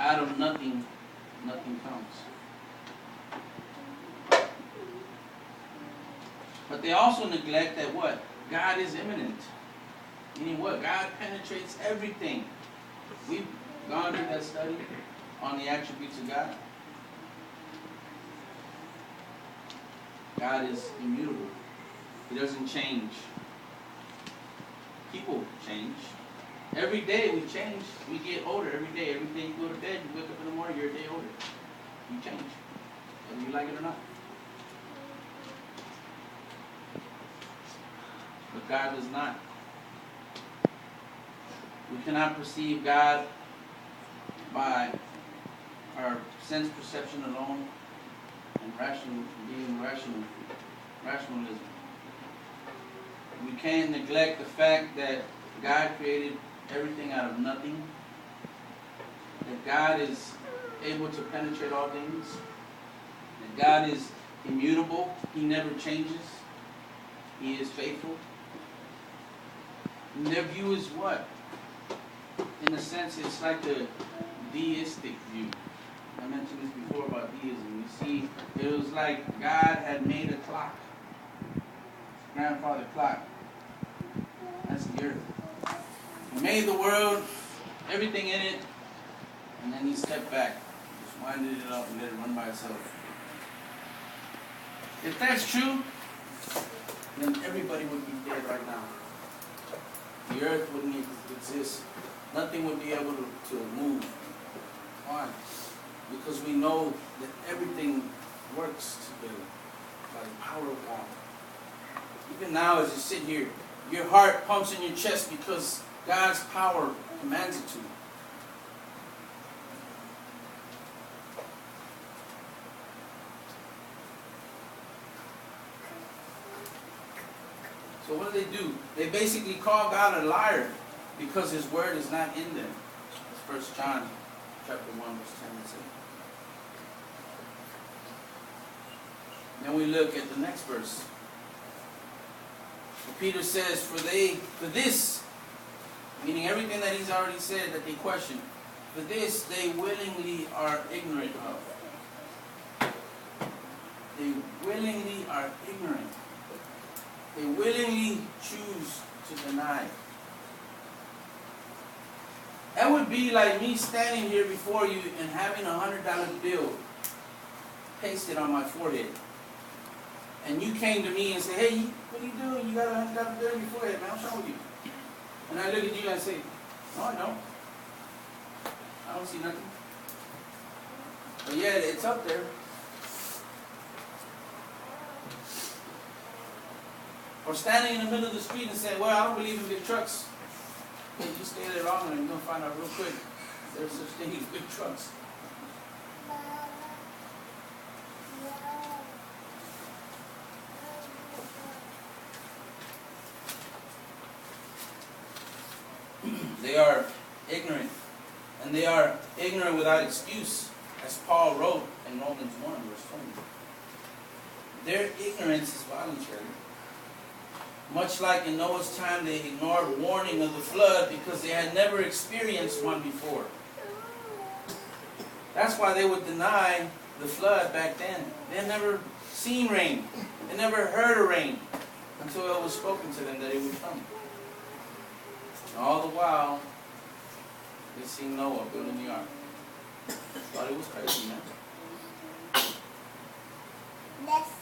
Out of nothing, nothing comes. But they also neglect that what? God is immanent. Meaning what? God penetrates everything. We've gone through that study on the attributes of God. God is immutable. He doesn't change. People change. Every day we change. We get older every day. Every day you go to bed, you wake up in the morning, you're a day older. You change. Whether you like it or not. But God does not. We cannot perceive God by our sense perception alone and rationalism. We can't neglect the fact that God created everything out of nothing. That God is able to penetrate all things. That God is immutable. He never changes. He is faithful. And their view is what? In a sense, it's like the deistic view. I mentioned this before about deism. You see, it was like God had made a clock. Grandfather clock. That's the earth. He made the world, everything in it, and then he stepped back. Just winded it up and let it run by itself. If that's true, then everybody would be dead right now. The earth wouldn't exist. Nothing would be able to move. Why? Because we know that everything works together by the power of God. Even now as you sit here, your heart pumps in your chest because God's power commands it to. So what do? They basically call God a liar because His word is not in them. That's 1 John chapter 1, verse 10 and 7. Then we look at the next verse. Peter says, for this, meaning everything that he's already said that they question, for this they willingly are ignorant of. They willingly are ignorant. They willingly choose to deny. That would be like me standing here before you and having a $100 bill pasted on my forehead. And you came to me and said, hey, what are you doing? You got a $100 bill in your forehead, man. What's wrong with you? And I look at you and I say, no, I don't. I don't see nothing. But yeah, it's up there. Or standing in the middle of the street and saying, well, I don't believe in big trucks. Hey, you stay there long and you're going to find out real quick there's such thing as big trucks. They are ignorant. And they are ignorant without excuse, as Paul wrote in Romans 1, verse 20. Their ignorance is voluntary. Much like in Noah's time, they ignored warning of the flood because they had never experienced one before. That's why they would deny the flood back then. They had never seen rain. They never heard of rain until it was spoken to them that it would come. And all the while, they seen Noah building the ark. Thought it was crazy, man.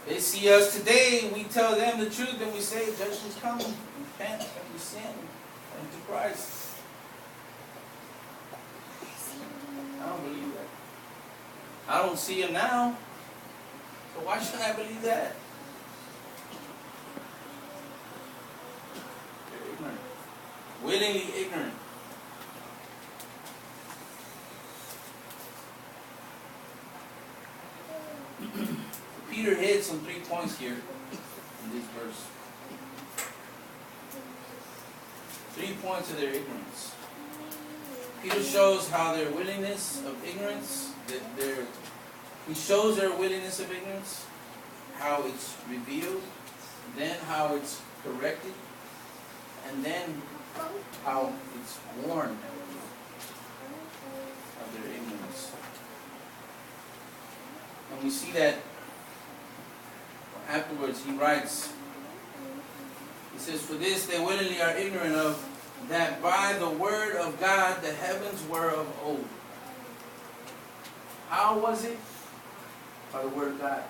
They see us today, we tell them the truth, and we say judgment's coming. Repent, and we sin, and to Christ. I don't believe that. I don't see him now. So why should I believe that? They're ignorant. Willingly ignorant. Peter hits on 3 points here in this verse. 3 points of their ignorance. Peter shows how their willingness of ignorance, he shows their willingness of ignorance, how it's revealed, then how it's corrected, and then how it's warned of their ignorance. And we see that afterwards he writes, he says, "For this they willingly are ignorant of, that by the word of God the heavens were of old." How was it? By the word of God.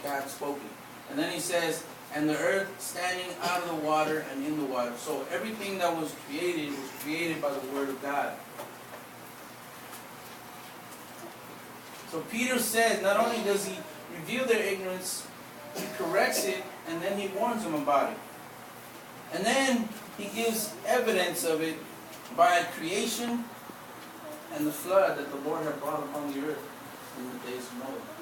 God spoke it. And then he says, "And the earth standing out of the water and in the water." So everything that was created by the word of God. So Peter says, not only does he reveal their ignorance, he corrects it, and then he warns them about it. And then he gives evidence of it by creation and the flood that the Lord had brought upon the earth in the days of Noah.